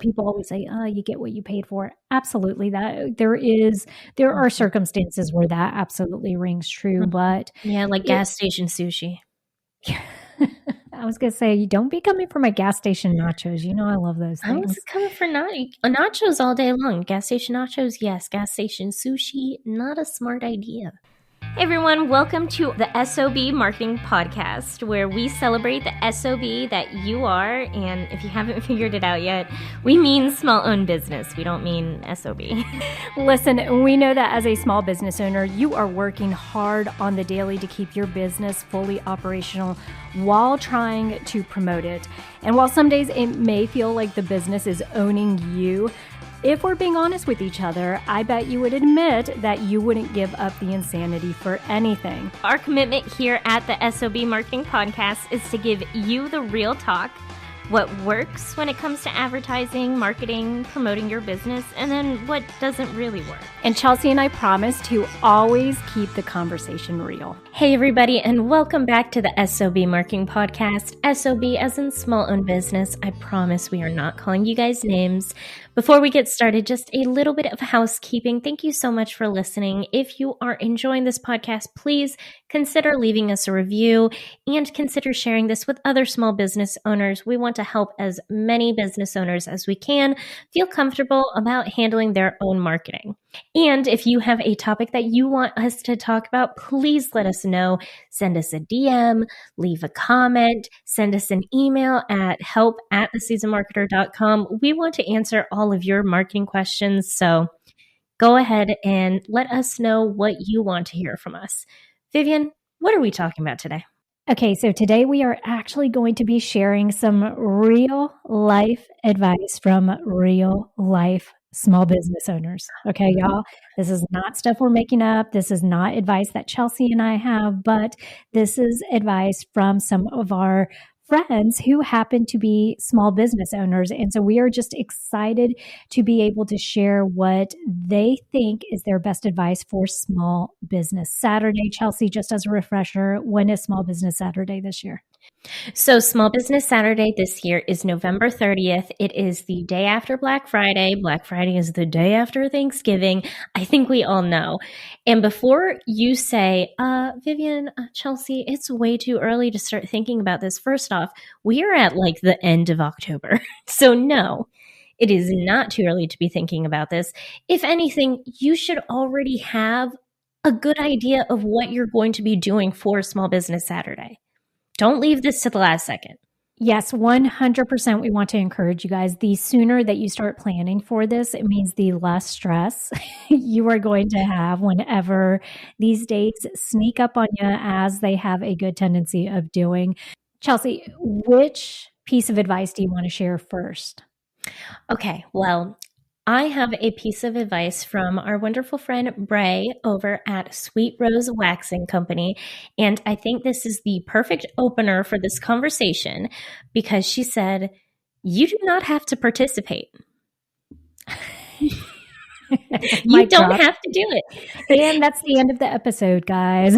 People always say, "Oh, you get what you paid for." Absolutely, that there are circumstances where that absolutely rings true, but Yeah, like gas station sushi. I was gonna say, don't be coming for my gas station nachos. You know I love those I was things. coming for nachos all day long. Gas station nachos, yes. Gas station sushi, not a smart idea. Hey everyone, welcome to the S.O.B Marketing Podcast, where we celebrate the S.O.B that you are, and if you haven't figured it out yet, we mean small-owned business. We don't mean S.O.B. Listen, we know that as a small business owner, you are working hard on the daily to keep your business fully operational while trying to promote it. And while some days it may feel like the business is owning you, if we're being honest with each other, I bet you would admit that you wouldn't give up the insanity for anything. Our commitment here at the S.O.B Marketing Podcast is to give you the real talk, what works when it comes to advertising, marketing, promoting your business, and then what doesn't really work. And Chelsea and I promise to always keep the conversation real. Hey everybody, and welcome back to the S.O.B Marketing Podcast. S.O.B as in small-owned business. I promise we are not calling you guys names. Before we get started, just a little bit of housekeeping. Thank you so much for listening. If you are enjoying this podcast, please consider leaving us a review and consider sharing this with other small business owners. We want to help as many business owners as we can feel comfortable about handling their own marketing. And if you have a topic that you want us to talk about, please let us know. Send us a DM, leave a comment, send us an email at help@theseasonedmarketer.com. We want to answer all of your marketing questions, so go ahead and let us know what you want to hear from us. Vivian, what are we talking about today? Okay, so today we are actually going to be sharing some real life advice from real life small business owners. Okay, y'all, this is not stuff we're making up. This is not advice that Chelsea and I have, but this is advice from some of our friends who happen to be small business owners. And so we are just excited to be able to share what they think is their best advice for Small Business Saturday. Chelsea, just as a refresher, when is Small Business Saturday this year? So Small Business Saturday this year is November 30th. It is the day after Black Friday. Black Friday is the day after Thanksgiving. I think we all know. And before you say, Vivian, Chelsea, it's way too early to start thinking about this. First off, we are at like the end of October. So no, it is not too early to be thinking about this. If anything, you should already have a good idea of what you're going to be doing for Small Business Saturday. Don't leave this to the last second. Yes, 100%. We want to encourage you guys. The sooner that you start planning for this, it means the less stress you are going to have whenever these dates sneak up on you, as they have a good tendency of doing. Chelsea, which piece of advice do you want to share first? Okay, well, I have a piece of advice from our wonderful friend Bray over at Sweet Rose Waxing Company. And I think this is the perfect opener for this conversation because she said, you do not have to participate. You don't have to do it. And that's the end of the episode, guys.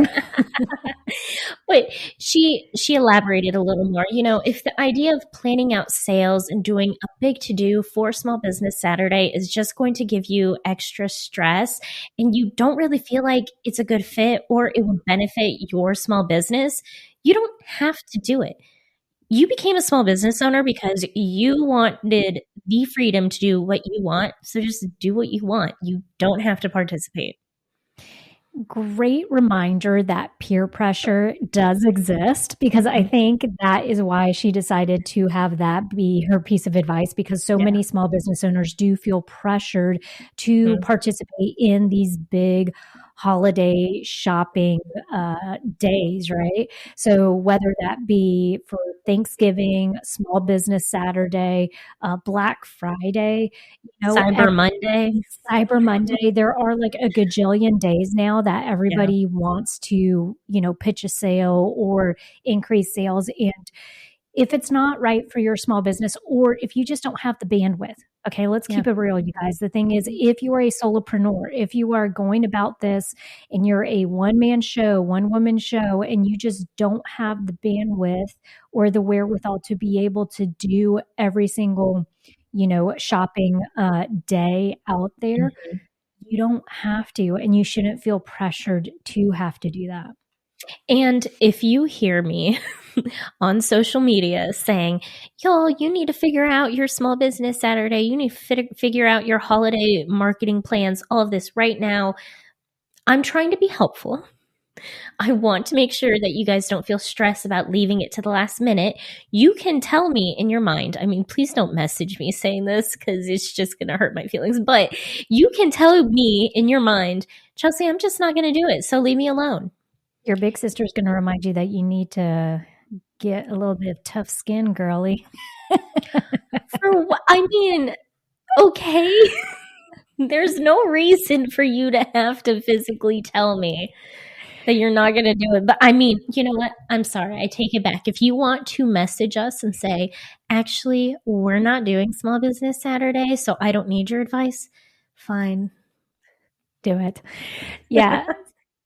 But she elaborated a little more. You know, if the idea of planning out sales and doing a big to-do for Small Business Saturday is just going to give you extra stress and you don't really feel like it's a good fit or it would benefit your small business, you don't have to do it. You became a small business owner because you wanted the freedom to do what you want. So just do what you want. You don't have to participate. Great reminder that peer pressure does exist, because I think that is why she decided to have that be her piece of advice, because so many small business owners do feel pressured to participate in these big holiday shopping days, right? So whether that be for Thanksgiving, Small Business Saturday, Black Friday, Cyber Monday, there are like a gajillion days now that everybody wants to, pitch a sale or increase sales. And if it's not right for your small business, or if you just don't have the bandwidth, okay, let's keep it real, you guys. The thing is, if you are a solopreneur, if you are going about this and you're a one-man show, one-woman show, and you just don't have the bandwidth or the wherewithal to be able to do every single shopping day out there. You don't have to, and you shouldn't feel pressured to have to do that. And if you hear me on social media saying, y'all, you need to figure out your small business Saturday, you need to figure out your holiday marketing plans, all of this right now, I'm trying to be helpful. I want to make sure that you guys don't feel stressed about leaving it to the last minute. You can tell me in your mind, I mean, please don't message me saying this because it's just going to hurt my feelings, but you can tell me in your mind, Chelsea, I'm just not going to do it, so leave me alone. Your big sister is going to remind you that you need to get a little bit of tough skin, girly. For what? I mean, okay. There's no reason for you to have to physically tell me that you're not going to do it. But I mean, you know what? I'm sorry. I take it back. If you want to message us and say, actually, we're not doing Small Business Saturday, so I don't need your advice, fine. Do it. Yeah.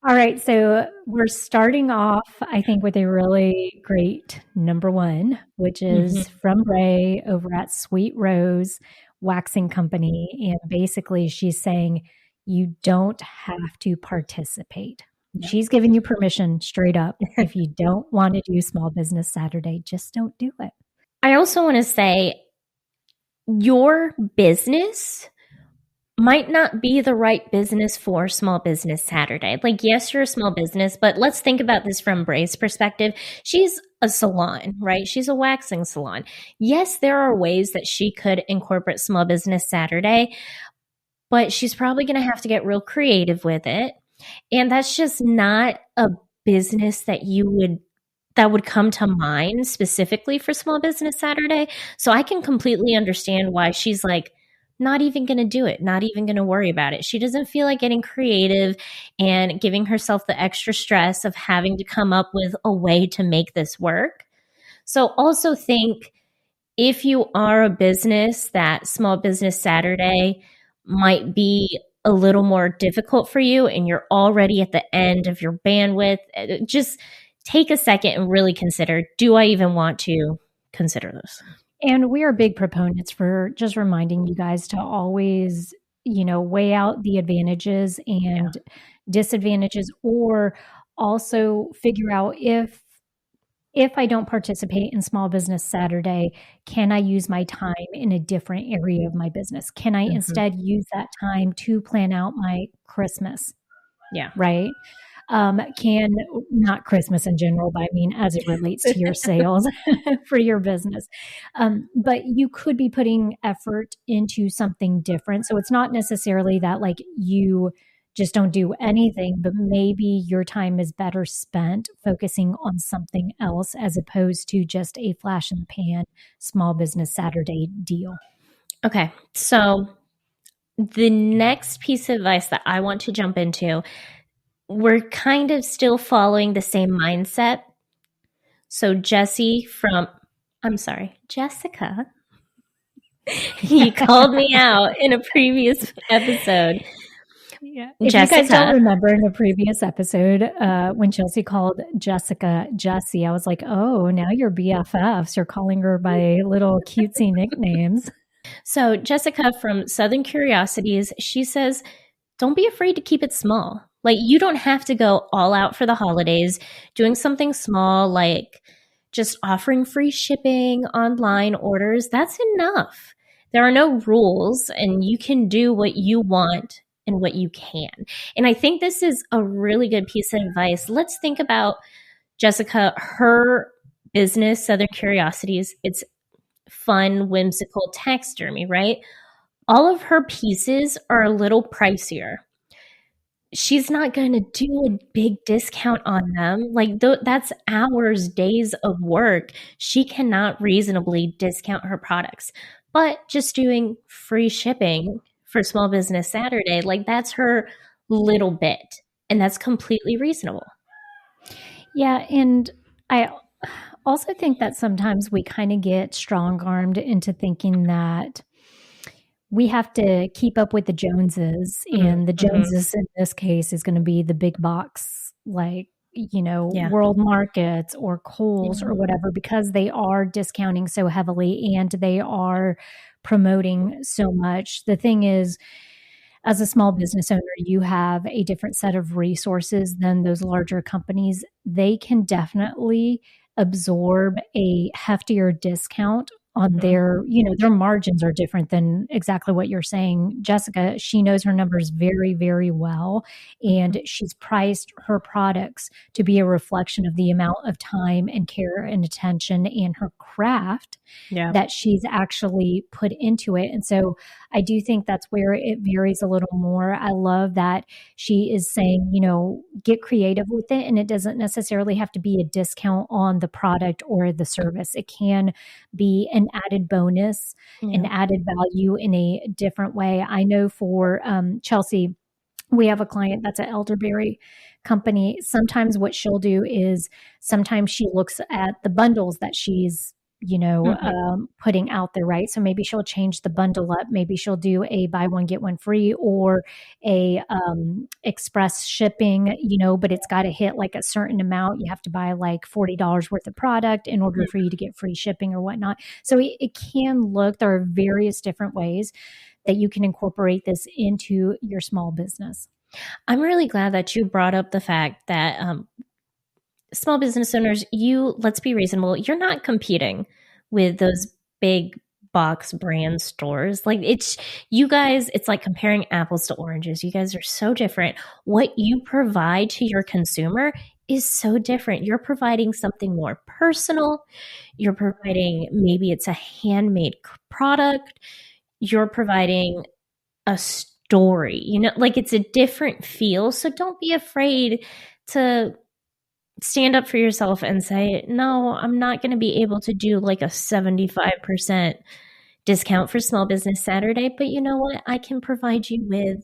All right. So we're starting off, I think, with a really great number one, which is from Ray over at Sweet Rose Waxing Company. And basically, she's saying you don't have to participate. She's giving you permission straight up. If you don't want to do Small Business Saturday, just don't do it. I also want to say your business might not be the right business for Small Business Saturday. Like, yes, you're a small business, but let's think about this from Bray's perspective. She's a salon, right? She's a waxing salon. Yes, there are ways that she could incorporate Small Business Saturday, but she's probably going to have to get real creative with it. And that's just not a business that would come to mind specifically for Small Business Saturday. So I can completely understand why she's like, not even going to do it, not even going to worry about it. She doesn't feel like getting creative and giving herself the extra stress of having to come up with a way to make this work. So also think, if you are a business, that Small Business Saturday might be a little more difficult for you and you're already at the end of your bandwidth, just take a second and really consider, do I even want to consider this? And we are big proponents for just reminding you guys to always, weigh out the advantages and disadvantages, or also figure out if I don't participate in Small Business Saturday, can I use my time in a different area of my business? Can I instead use that time to plan out my Christmas? Yeah. Right? Not Christmas in general, but I mean, as it relates to your sales for your business. But you could be putting effort into something different. So it's not necessarily that like you just don't do anything, but maybe your time is better spent focusing on something else as opposed to just a flash in the pan Small Business Saturday deal. Okay. So the next piece of advice that I want to jump into, we're kind of still following the same mindset. So Jessica, you called me out in a previous episode. Yeah. If you guys don't remember in a previous episode, when Chelsea called Jessica Jessie, I was like, oh, now you're BFFs. You're calling her by little cutesy nicknames. So Jessica from Southern Curiosities, she says, don't be afraid to keep it small. Like, you don't have to go all out for the holidays. Doing something small, like just offering free shipping, online orders, that's enough. There are no rules, and you can do what you want and what you can. And I think this is a really good piece of advice. Let's think about Jessica, her business, Southern Curiosities. It's fun, whimsical taxidermy, right? All of her pieces are a little pricier. She's not going to do a big discount on them. Like, that's hours, days of work. She cannot reasonably discount her products. But just doing free shipping for Small Business Saturday, like, that's her little bit. And that's completely reasonable. Yeah. And I also think that sometimes we kind of get strong-armed into thinking that we have to keep up with the Joneses, and the Joneses in this case is going to be the big box, like, Yeah. World Markets or Kohl's Yeah. or whatever, because they are discounting so heavily and they are promoting so much. The thing is, as a small business owner, you have a different set of resources than those larger companies. They can definitely absorb a heftier discount on Mhm. their margins are different than exactly what you're saying. Jessica, she knows her numbers very, very well, Mhm. and she's priced her products to be a reflection of the amount of time and care and attention and her craft Yeah. that she's actually put into it. And so I do think that's where it varies a little more. I love that she is saying, get creative with it. And it doesn't necessarily have to be a discount on the product or the service. It can be an added bonus, an Yeah. added value in a different way. I know for Chelsea, we have a client that's an elderberry company. Sometimes what she'll do is sometimes she looks at the bundles that she's Mhm. putting out there, right? So maybe she'll change the bundle up. Maybe she'll do a buy one get one free or a express shipping, but it's got to hit like a certain amount. You have to buy like $40 worth of product in order for you to get free shipping or whatnot. So it can look. There are various different ways that you can incorporate this into your small business. I'm really glad that you brought up the fact that small business owners, let's be reasonable. You're not competing with those big box brand stores. Like you guys, it's like comparing apples to oranges. You guys are so different. What you provide to your consumer is so different. You're providing something more personal. You're providing, maybe it's a handmade product. You're providing a story, like it's a different feel. So don't be afraid to stand up for yourself and say, no, I'm not going to be able to do like a 75% discount for Small Business Saturday, but you know what? I can provide you with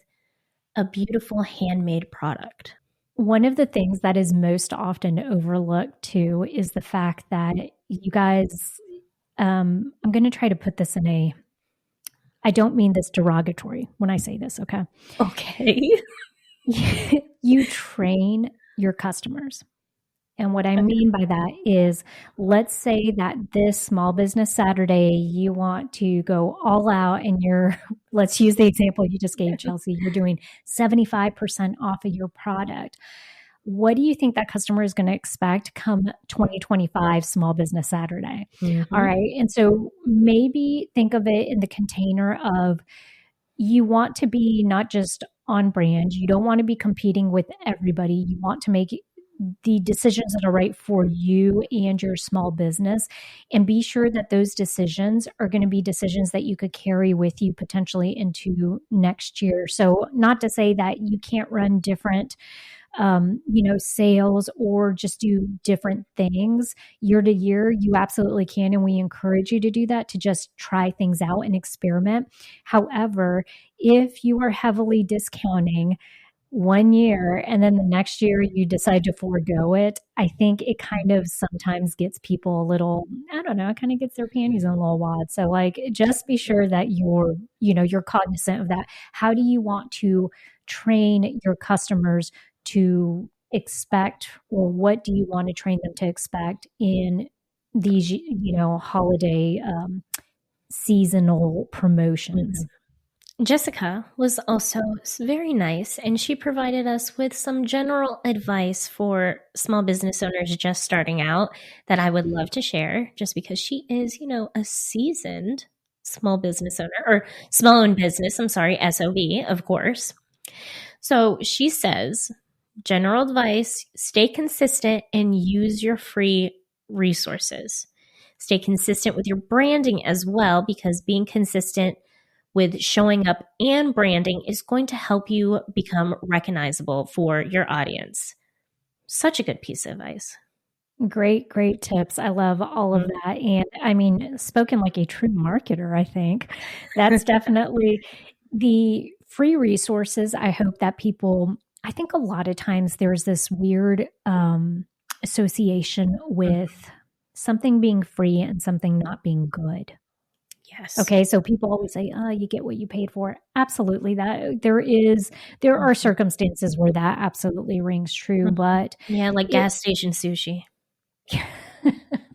a beautiful handmade product. One of the things that is most often overlooked too is the fact that you guys, I'm going to try to put this I don't mean this derogatory when I say this, okay? Okay. You train your customers. And what I Okay. mean by that is, let's say that this Small Business Saturday, you want to go all out and let's use the example you just gave, Chelsea, you're doing 75% off of your product. What do you think that customer is going to expect come 2025 Small Business Saturday? Mm-hmm. All right. And so maybe think of it in the container of, you want to be not just on brand, you don't want to be competing with everybody. You want to make the decisions that are right for you and your small business, and be sure that those decisions are going to be decisions that you could carry with you potentially into next year. So not to say that you can't run different sales or just do different things year to year. You absolutely can. And we encourage you to do that, to just try things out and experiment. However, if you are heavily discounting one year and then the next year you decide to forego it, I think it kind of sometimes gets people a little, I don't know, it kind of gets their panties in a little wad. So like, just be sure that you're cognizant of that. How do you want to train your customers to expect, or what do you want to train them to expect in these, holiday seasonal promotions? Jessica was also very nice, and she provided us with some general advice for small business owners just starting out that I would love to share, just because she is, a seasoned small business owner, or small owned business, I'm sorry, S.O.B, of course. So she says, general advice, stay consistent and use your free resources. Stay consistent with your branding as well, because being consistent with showing up and branding is going to help you become recognizable for your audience. Such a good piece of advice. Great, great tips. I love all of that. And I mean, spoken like a true marketer, I think. That's definitely the free resources. I hope that I think a lot of times there's this weird association with something being free and something not being good. Yes. Okay, so people always say, "Oh, you get what you paid for." Absolutely, that there are circumstances where that absolutely rings true, but Yeah, like it gas station sushi.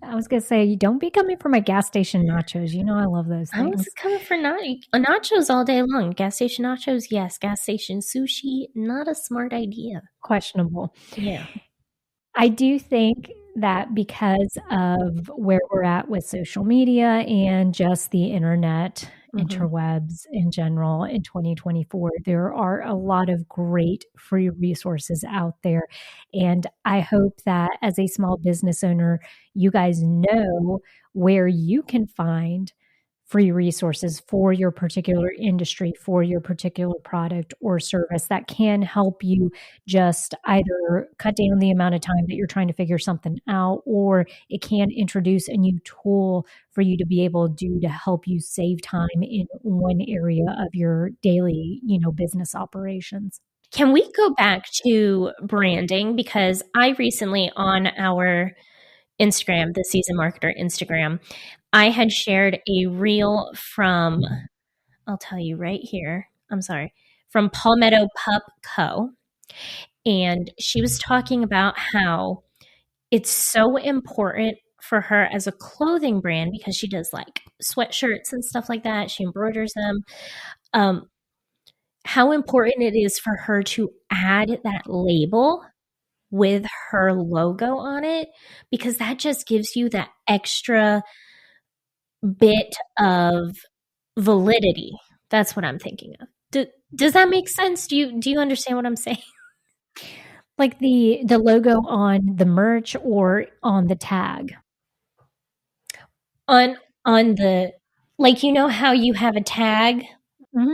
I was gonna say, don't be coming for my gas station nachos. You know I love those I was things. coming for nachos all day long. Gas station nachos, yes. Gas station sushi, not a smart idea. Questionable. Yeah. I do think that because of where we're at with social media and just the internet, interwebs in general in 2024, there are a lot of great free resources out there. And I hope that as a small business owner, you guys know where you can find free resources for your particular industry, for your particular product or service that can help you just either cut down the amount of time that you're trying to figure something out, or it can introduce a new tool for you to be able to do to help you save time in one area of your daily, business operations. Can we go back to branding? Because I recently on our Instagram, the Season Marketer Instagram, I had shared a reel from, I'll tell you right here, I'm sorry, from Palmetto Pup Co. And she was talking about how it's so important for her as a clothing brand because she does like sweatshirts and stuff like that. She embroiders them. How important it is for her to add that label with her logo on it, because that just gives you that extra bit of validity. That's what I'm thinking of. Does that make sense? Do you understand what I'm saying? Like the logo on the merch or on the tag? On the, like, how you have a tag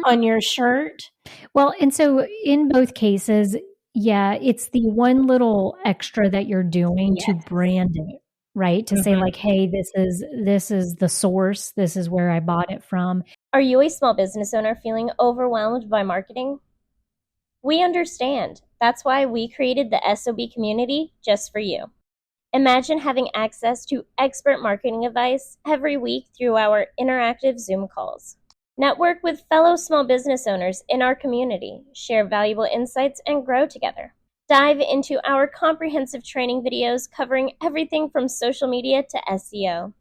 on your shirt? Well, and so in both cases, yeah, it's the one little extra that you're doing to brand it, right? To say like, "Hey, this is the source. This is where I bought it from." Are you a small business owner feeling overwhelmed by marketing? We understand. That's why we created the S.O.B community just for you. Imagine having access to expert marketing advice every week through our interactive Zoom calls. Network with fellow small business owners in our community, share valuable insights, and grow together. Dive into our comprehensive training videos covering everything from social media to SEO.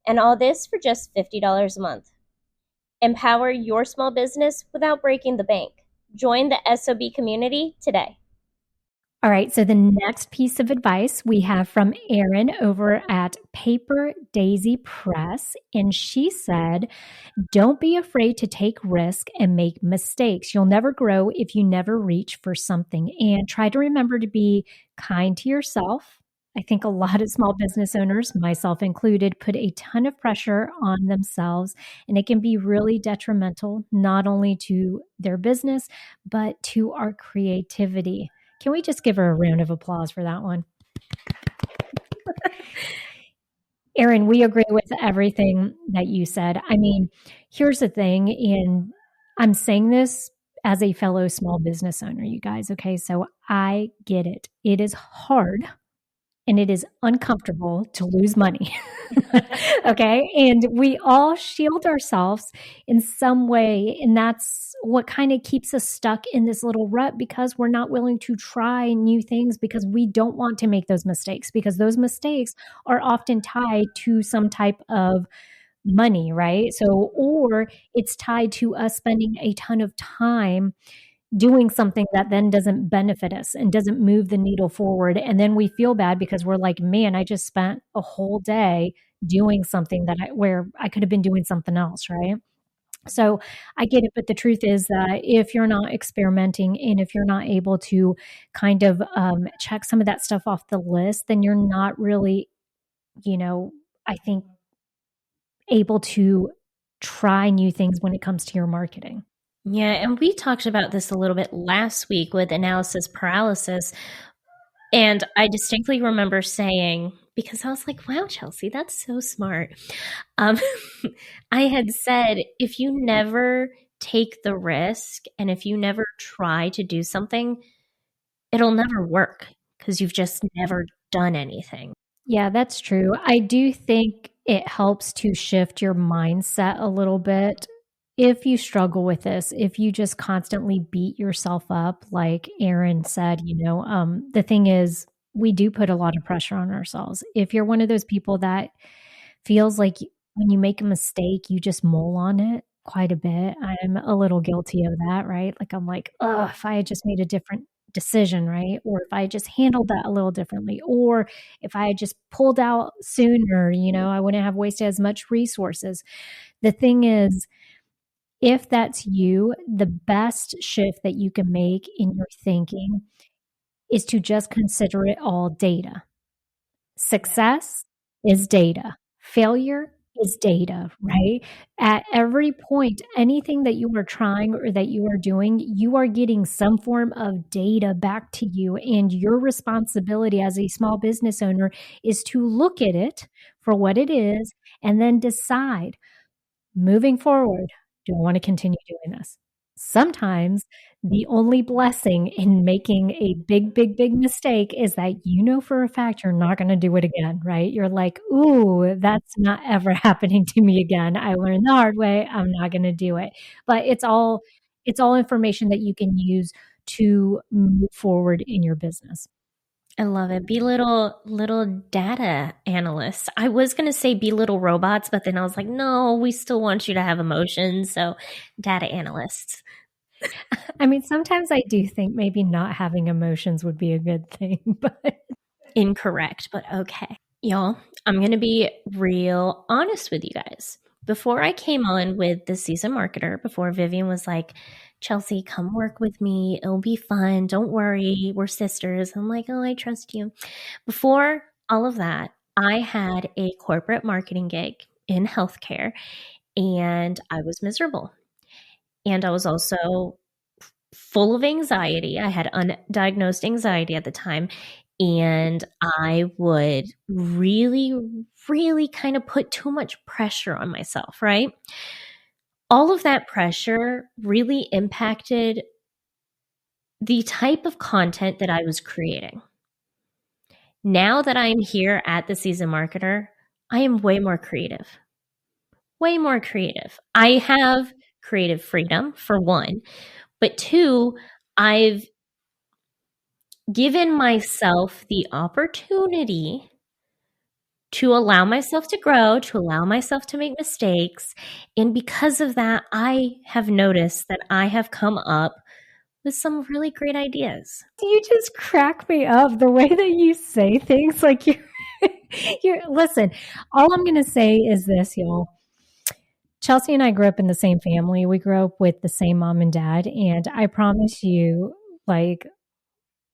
And all this for just $50 a month. Empower your small business without breaking the bank. Join the S.O.B community today. All right, so the next piece of advice we have from Erin over at Paper Daisy Press, and she said, "Don't be afraid to take risk and make mistakes. You'll never grow if you never reach for something, and try to remember to be kind to yourself." I think a lot of small business owners, myself included, put a ton of pressure on themselves, and it can be really detrimental, not only to their business, but to our creativity. Can we just give her a round of applause for that one? Erin, we agree with everything that you said. I mean, here's the thing, and I'm saying this as a fellow small business owner, you guys, okay? So I get it. It is hard and it is uncomfortable to lose money. Okay. And we all shield ourselves in some way. And that's what kind of keeps us stuck in this little rut, because we're not willing to try new things, because we don't want to make those mistakes, because those mistakes are often tied to some type of money, right? So, or it's tied to us spending a ton of time doing something that then doesn't benefit us and doesn't move the needle forward. And then we feel bad because we're like, man, I just spent a whole day doing something where I could have been doing something else, right? So I get it, but the truth is that if you're not experimenting and if you're not able to kind of check some of that stuff off the list, then you're not really, I think, able to try new things when it comes to your marketing. Yeah, and we talked about this a little bit last week with analysis paralysis. And I distinctly remember saying, because I was like, wow, Chelsea, that's so smart. I had said, if you never take the risk and if you never try to do something, it'll never work because you've just never done anything. Yeah, that's true. I do think it helps to shift your mindset a little bit. If you struggle with this, if you just constantly beat yourself up, like Aaron said, the thing is, we do put a lot of pressure on ourselves. If you're one of those people that feels like when you make a mistake, you just mull on it quite a bit. I'm a little guilty of that, right? Like, I'm like, "Ugh, if I had just made a different decision, right? Or if I had just handled that a little differently, or if I had just pulled out sooner, I wouldn't have wasted as much resources." The thing is, if that's you, the best shift that you can make in your thinking is to just consider it all data. Success is data. Failure is data, right? At every point, anything that you are trying or that you are doing, you are getting some form of data back to you. And your responsibility as a small business owner is to look at it for what it is and then decide, moving forward, do I want to continue doing this? Sometimes the only blessing in making a big, big, big mistake is that you know for a fact you're not going to do it again, right? You're like, ooh, that's not ever happening to me again. I learned the hard way. I'm not going to do it. But it's all information that you can use to move forward in your business. I love it. Be little data analysts. I was going to say be little robots, but then I was like, no, we still want you to have emotions. So data analysts. I mean, sometimes I do think maybe not having emotions would be a good thing, but Incorrect, but okay. Y'all, I'm going to be real honest with you guys. Before I came on with the season marketer, before Vivian was like, Chelsea, come work with me. It'll be fun. Don't worry. We're sisters. I'm like, oh, I trust you. Before all of that, I had a corporate marketing gig in healthcare and I was miserable. And I was also full of anxiety. I had undiagnosed anxiety at the time. And I would really, really kind of put too much pressure on myself, right? All of that pressure really impacted the type of content that I was creating. Now that I'm here at the Season Marketer, I am way more creative. Way more creative. I have creative freedom, for one, but two, I've given myself the opportunity to allow myself to grow, to allow myself to make mistakes. And because of that, I have noticed that I have come up with some really great ideas. you just crack me up the way that you say things. Like listen, all I'm going to say is this, y'all. Chelsea and I grew up in the same family. We grew up with the same mom and dad. And I promise you, like,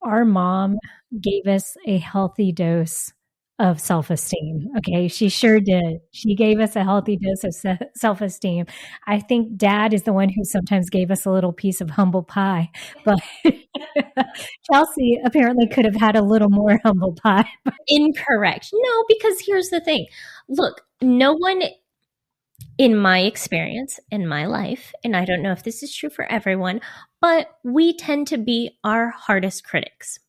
our mom gave us a healthy dose of self-esteem. Okay. She sure did. She gave us a healthy dose of self-esteem. I think dad is the one who sometimes gave us a little piece of humble pie, but Chelsea apparently could have had a little more humble pie. Incorrect. No, because here's the thing. Look, no one in my experience, in my life, and I don't know if this is true for everyone, but we tend to be our hardest critics.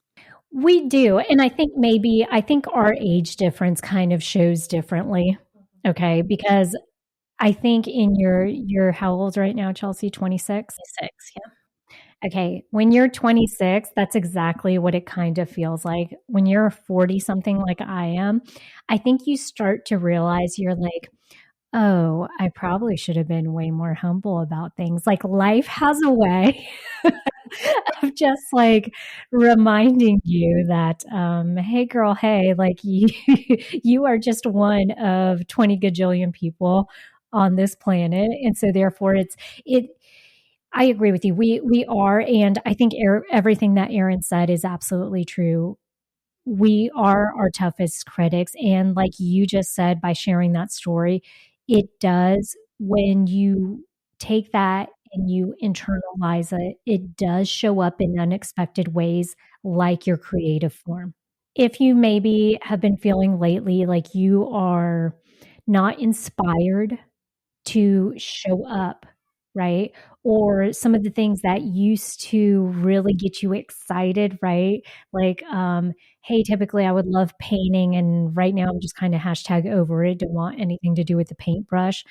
We do. And I think our age difference kind of shows differently. Okay. Because I think in your how old right now, Chelsea? 26? 6, yeah. Okay. When you're 26, that's exactly what it kind of feels like. When you're 40 something like I am, I think you start to realize you're like, oh, I probably should have been way more humble about things. Like life has a way of just like reminding you that, hey girl, hey, like you are just one of 20 gajillion people on this planet. And so therefore I agree with you. We are, and I think everything that Aaron said is absolutely true. We are our toughest critics. And like you just said, by sharing that story, it does, when you take that and you internalize it, it does show up in unexpected ways, like your creative form. If you maybe have been feeling lately like you are not inspired to show up, right? Or some of the things that used to really get you excited, right? Like, hey, typically I would love painting, and right now I'm just kind of hashtag over it, don't want anything to do with the paintbrush.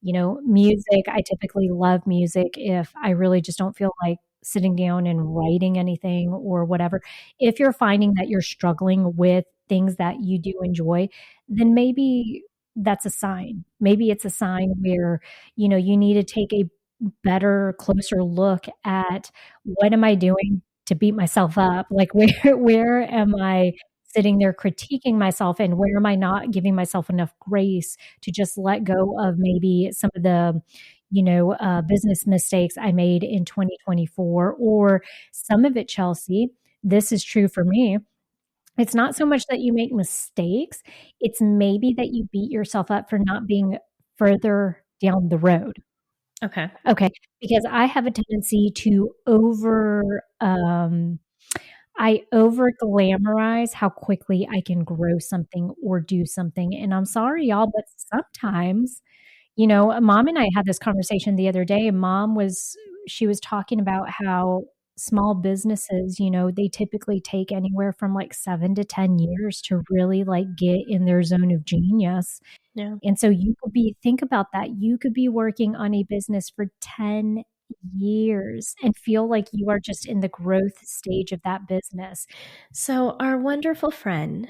Music, I typically love music if I really just don't feel like sitting down and writing anything or whatever. If you're finding that you're struggling with things that you do enjoy, then maybe that's a sign. Maybe it's a sign where, you need to take a better, closer look at what am I doing to beat myself up? Like where am I sitting there critiquing myself, and where am I not giving myself enough grace to just let go of maybe some of the business mistakes I made in 2024, or some of it, Chelsea. This is true for me. It's not so much that you make mistakes, it's maybe that you beat yourself up for not being further down the road. Okay. Okay, because I have a tendency to I over glamorize how quickly I can grow something or do something, and I'm sorry, y'all, but sometimes, Mom and I had this conversation the other day, and she was talking about how small businesses, they typically take anywhere from, like, 7 to 10 years to really, like, get in their zone of genius. Yeah. And so think about that. You could be working on a business for 10 years and feel like you are just in the growth stage of that business. So our wonderful friend,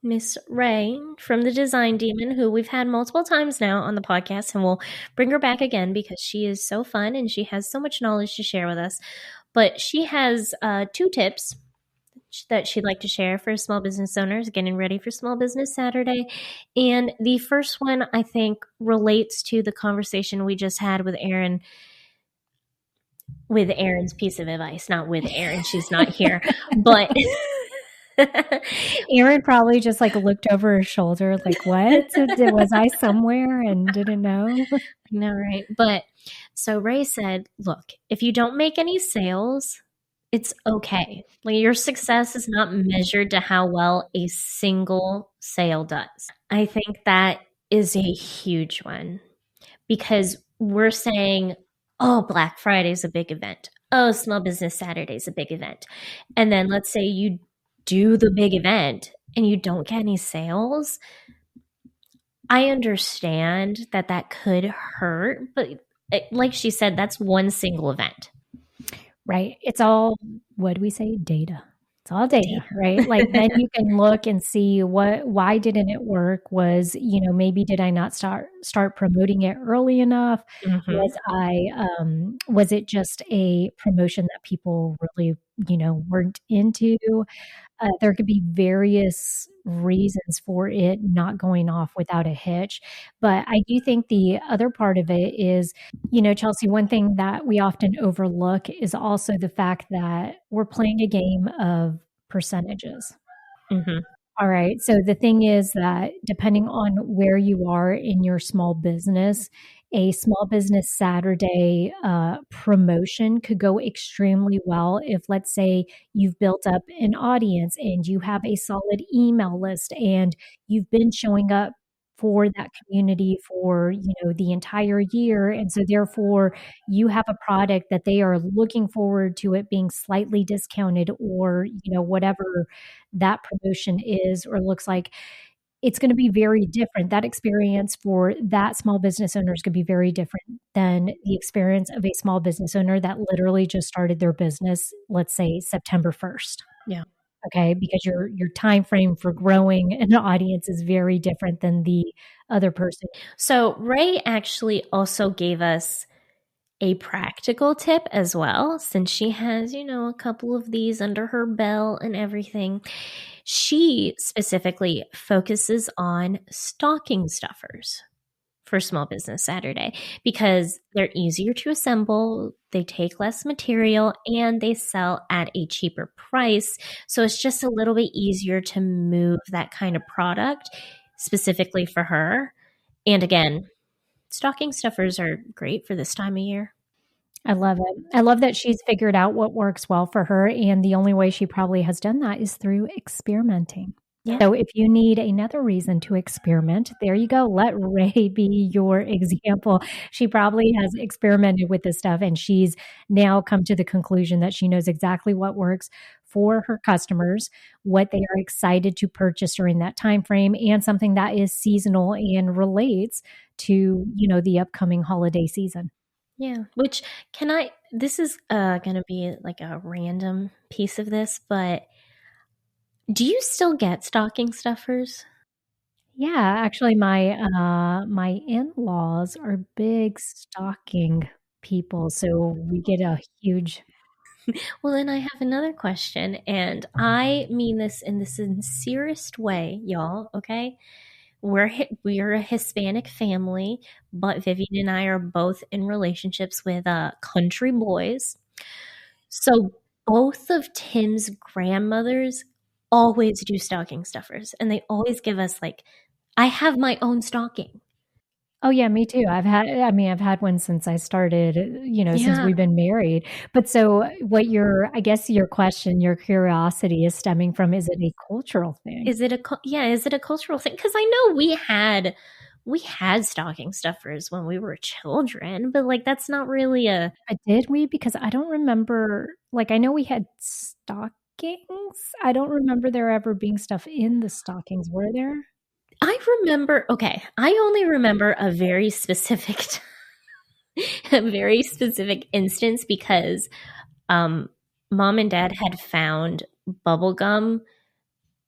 Miss Ray from the Design Demon, who we've had multiple times now on the podcast, and we'll bring her back again because she is so fun and she has so much knowledge to share with us. But she has 2 tips that she'd like to share for small business owners getting ready for Small Business Saturday. And the first one, I think, relates to the conversation we just had with Erin, with Erin's piece of advice, not with Erin. She's not here. But Erin probably just like looked over her shoulder like, what? Was I somewhere and didn't know? No, right. But so Ray said, look, if you don't make any sales, it's okay. Like, your success is not measured to how well a single sale does. I think that is a huge one, because we're saying, oh, Black Friday is a big event. Oh, Small Business Saturday is a big event. And then let's say you do the big event and you don't get any sales. I understand that could hurt, but like she said, that's one single event. Right. It's all, what do we say? Data. It's all data, right? Like, then you can look and see why didn't it work? Was, maybe did I not start promoting it early enough? Mm-hmm. Was it just a promotion that people really, weren't into? There could be various reasons for it not going off without a hitch. But I do think the other part of it is, Chelsea, one thing that we often overlook is also the fact that we're playing a game of percentages. Mm-hmm. All right. So the thing is that depending on where you are in your small business, a Small Business Saturday promotion could go extremely well if, let's say, you've built up an audience and you have a solid email list and you've been showing up for that community for, the entire year. And so therefore you have a product that they are looking forward to it being slightly discounted, or, whatever that promotion is or looks like. It's going to be very different. That experience for that small business owner is going to be very different than the experience of a small business owner that literally just started their business, let's say September 1st. Yeah. Okay, because your time frame for growing an audience is very different than the other person. So Ray actually also gave us a practical tip as well, since she has, a couple of these under her belt and everything. She specifically focuses on stocking stuffers for Small Business Saturday because they're easier to assemble, they take less material, and they sell at a cheaper price. So it's just a little bit easier to move that kind of product specifically for her. And again, stocking stuffers are great for this time of year. I love it. I love that she's figured out what works well for her, and the only way she probably has done that is through experimenting. Yeah. So if you need another reason to experiment, there you go. Let Ray be your example. She probably has experimented with this stuff and she's now come to the conclusion that she knows exactly what works for her customers, what they are excited to purchase during that time frame, and something that is seasonal and relates to, the upcoming holiday season. Yeah. Which this is going to be like a random piece of this, but do you still get stocking stuffers? Yeah, actually my in-laws are big stocking people, so we get a huge. Well, then I have another question, and I mean this in the sincerest way, y'all, okay? We're a Hispanic family, but Vivian and I are both in relationships with country boys. So both of Tim's grandmothers always do stocking stuffers, and they always give us like, I have my own stocking. Oh, yeah, me too. I've had one since I started, since Yeah. we've been married. But so I guess your question, your curiosity is stemming from, is it a cultural thing? Is it a cultural thing? Because I know we had stocking stuffers when we were children, but like that's not really a. But did we? Because I don't remember, like, I know we had stockings. I don't remember there ever being stuff in the stockings. Were there? I only remember a very specific a very specific instance because mom and dad had found bubble gum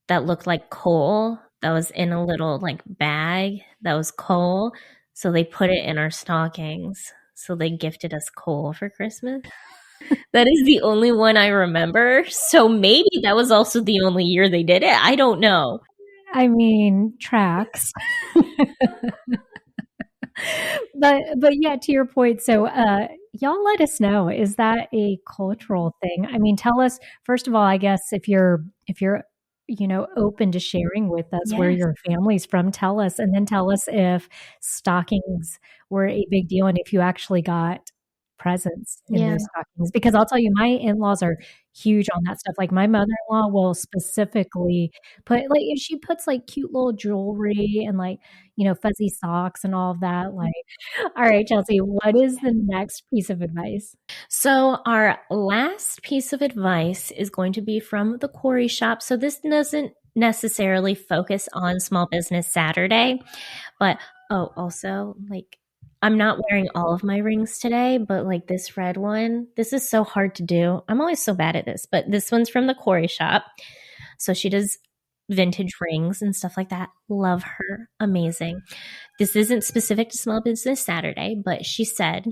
that looked like coal that was in a little like bag that was coal. So they put it in our stockings. So they gifted us coal for Christmas. That is the only one I remember. So maybe that was also the only year they did it. I don't know. I mean, tracks. But yeah, to your point, so y'all let us know. Is that a cultural thing? I mean, tell us first of all, I guess if you're open to sharing with us where Yes. your family's from, tell us, and then tell us if stockings were a big deal and if you actually got presents in Yeah. those stockings. Because I'll tell you, my in-laws are huge on that stuff. Like my mother-in-law will specifically she puts like cute little jewelry and like, fuzzy socks and all of that. Like, all right, Chelsea, what is the next piece of advice? So, our last piece of advice is going to be from the Quarry Shop. So, this doesn't necessarily focus on Small Business Saturday, but also, like, I'm not wearing all of my rings today, but like this red one, this is so hard to do. I'm always so bad at this, but this one's from the Quarry Shop. So, she does vintage rings and stuff like that. Love her. Amazing. This isn't specific to Small Business Saturday, but she said,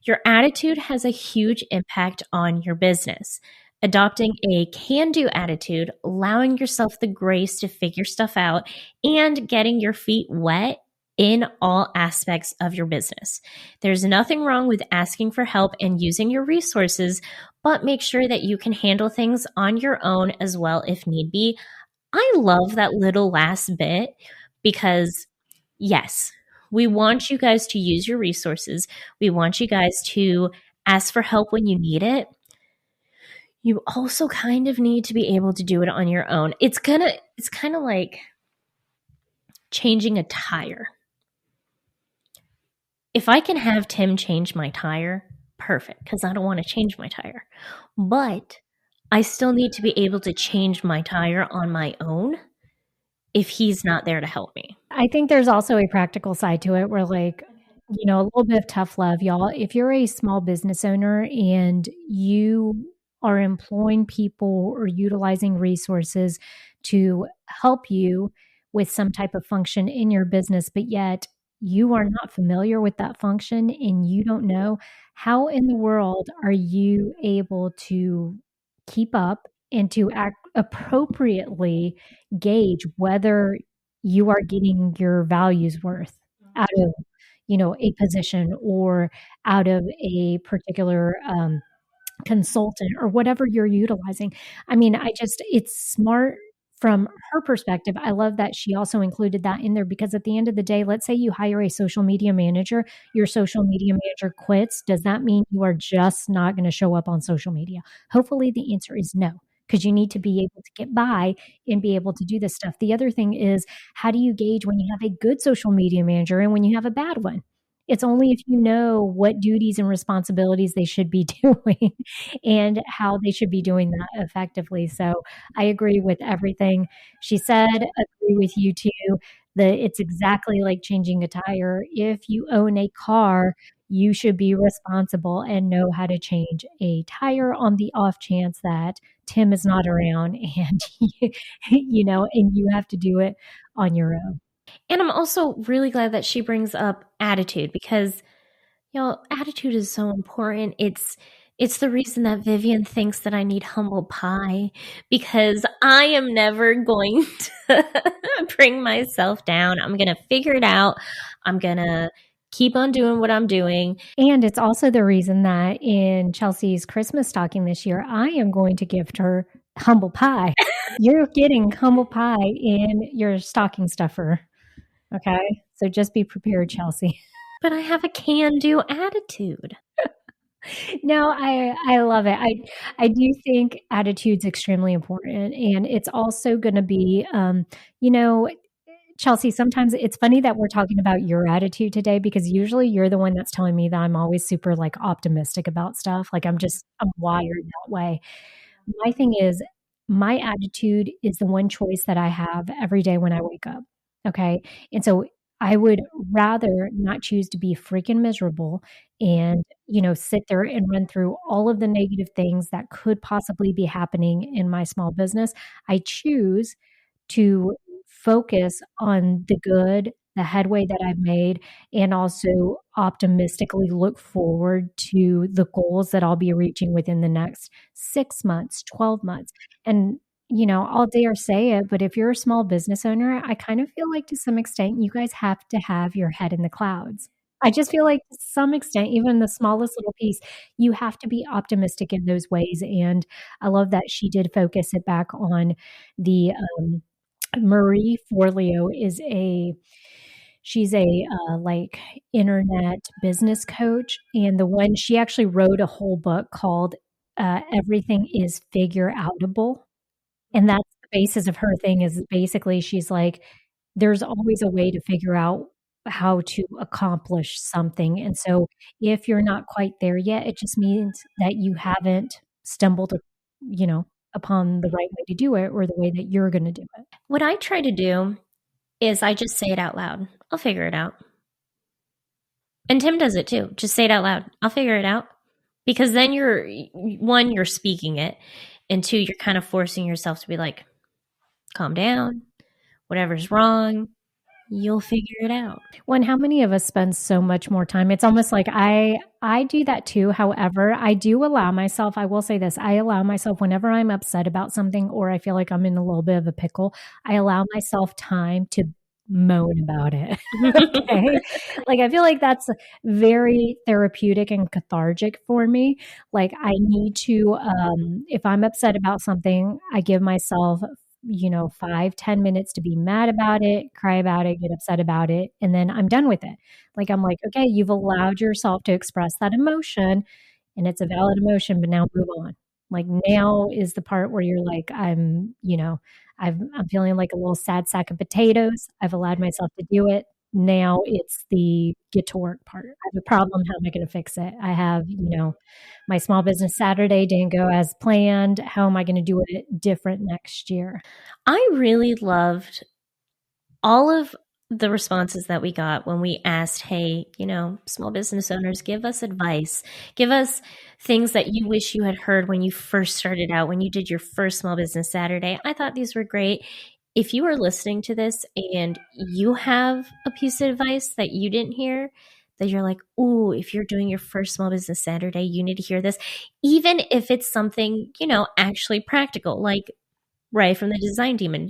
your attitude has a huge impact on your business. Adopting a can do attitude, allowing yourself the grace to figure stuff out, and getting your feet wet in all aspects of your business. There's nothing wrong with asking for help and using your resources, but make sure that you can handle things on your own as well if need be. I love that little last bit because, yes, we want you guys to use your resources. We want you guys to ask for help when you need it. You also kind of need to be able to do it on your own. It's kind of like changing a tire. If I can have Tim change my tire, perfect, because I don't want to change my tire. But I still need to be able to change my tire on my own if he's not there to help me. I think there's also a practical side to it where, like, a little bit of tough love, y'all. If you're a small business owner and you are employing people or utilizing resources to help you with some type of function in your business, but yet you are not familiar with that function and you don't know, how in the world are you able to keep up and to act appropriately gauge whether you are getting your values worth out of, a position or out of a particular consultant or whatever you're utilizing. I mean, it's smart from her perspective. I love that she also included that in there because at the end of the day, let's say you hire a social media manager, your social media manager quits. Does that mean you are just not going to show up on social media? Hopefully the answer is no, because you need to be able to get by and be able to do this stuff. The other thing is, how do you gauge when you have a good social media manager and when you have a bad one? It's only if you know what duties and responsibilities they should be doing and how they should be doing that effectively. So I agree with everything she said, agree with you too, that it's exactly like changing a tire. If you own a car, you should be responsible and know how to change a tire on the off chance that Tim is not around and and you have to do it on your own. And I'm also really glad that she brings up attitude because, attitude is so important. It's the reason that Vivian thinks that I need humble pie because I am never going to bring myself down. I'm going to figure it out. I'm going to keep on doing what I'm doing. And it's also the reason that in Chelsea's Christmas stocking this year, I am going to gift her humble pie. You're getting humble pie in your stocking stuffer. Okay? So just be prepared, Chelsea. But I have a can-do attitude. No, I love it. I do think attitude's extremely important, and it's also gonna be, Chelsea, sometimes it's funny that we're talking about your attitude today because usually you're the one that's telling me that I'm always super, like, optimistic about stuff, like, I'm wired that way. My thing is, my attitude is the one choice that I have every day when I wake up, okay? And so I would rather not choose to be freaking miserable and, sit there and run through all of the negative things that could possibly be happening in my small business. I choose to focus on the good, the headway that I've made, and also optimistically look forward to the goals that I'll be reaching within the next 6 months, 12 months. And, I'll dare say it, but if you're a small business owner, I kind of feel like to some extent you guys have to have your head in the clouds. I just feel like to some extent, even the smallest little piece, you have to be optimistic in those ways. And I love that she did focus it back on the Marie Forleo she's a like internet business coach, and she actually wrote a whole book called Everything is Figure Outable, and that's the basis of her thing. Is basically she's like, there's always a way to figure out how to accomplish something, and so if you're not quite there yet, it just means that you haven't stumbled, upon the right way to do it or the way that you're going to do it. What I try to do is I just say it out loud. I'll figure it out. And Tim does it too. Just say it out loud. I'll figure it out. Because then you're speaking it. And two, you're kind of forcing yourself to be like, calm down. Whatever's wrong, you'll figure it out. Well, and how many of us spend so much more time? It's almost like I do that too. However, I do allow myself, I will say this, I allow myself whenever I'm upset about something or I feel like I'm in a little bit of a pickle, I allow myself time to moan about it. Okay. Like, I feel like that's very therapeutic and cathartic for me. Like, I need to, if I'm upset about something, I give myself 5-10 minutes to be mad about it, cry about it, get upset about it, and then I'm done with it. Like, I'm like, okay, you've allowed yourself to express that emotion and it's a valid emotion, but now move on. Like, now is the part where you're like, I'm feeling like a little sad sack of potatoes. I've allowed myself to do it. Now it's the get to work part. I have a problem. How am I going to fix it? I have, my small business Saturday didn't go as planned. How am I going to do it different next year? I really loved all of the responses that we got when we asked, hey, small business owners, give us advice. Give us things that you wish you had heard when you first started out, when you did your first small business Saturday. I thought these were great. If you are listening to this and you have a piece of advice that you didn't hear, that you're like, ooh, if you're doing your first small business Saturday, you need to hear this. Even if it's something, actually practical, like Ray from the Design Demon,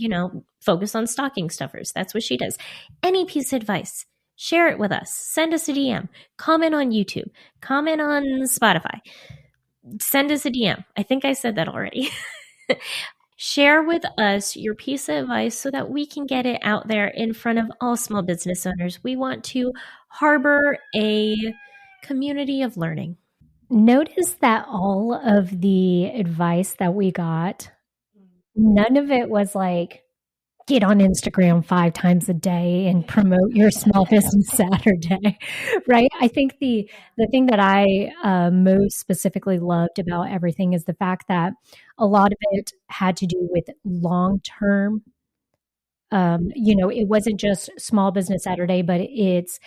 focus on stocking stuffers. That's what she does. Any piece of advice, share it with us. Send us a DM. Comment on YouTube. Comment on Spotify. Send us a DM. I think I said that already. Share with us your piece of advice so that we can get it out there in front of all small business owners. We want to harbor a community of learning. Notice that all of the advice that we got none of it was like, get on Instagram 5 times a day and promote your small business Saturday, right? I think the thing that I most specifically loved about everything is the fact that a lot of it had to do with long term. It wasn't just Small Business Saturday, but it's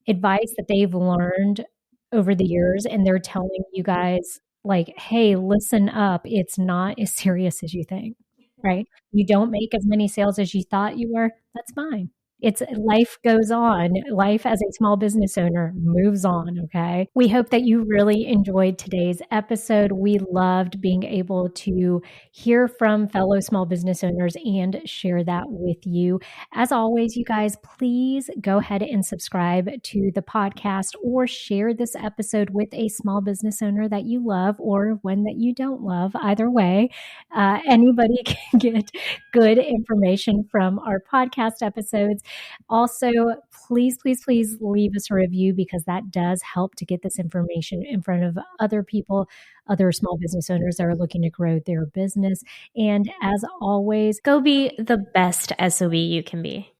advice that they've learned over the years, and they're telling you guys, like, "Hey, listen up. It's not as serious as you think," right? You don't make as many sales as you thought you were. That's fine. It's life goes on. Life as a small business owner moves on, okay? We hope that you really enjoyed today's episode. We loved being able to hear from fellow small business owners and share that with you. As always, you guys, please go ahead and subscribe to the podcast or share this episode with a small business owner that you love or one that you don't love. Either way, anybody can get good information from our podcast episodes. Also, please, please, please leave us a review because that does help to get this information in front of other people, other small business owners that are looking to grow their business. And as always, go be the best SOB you can be.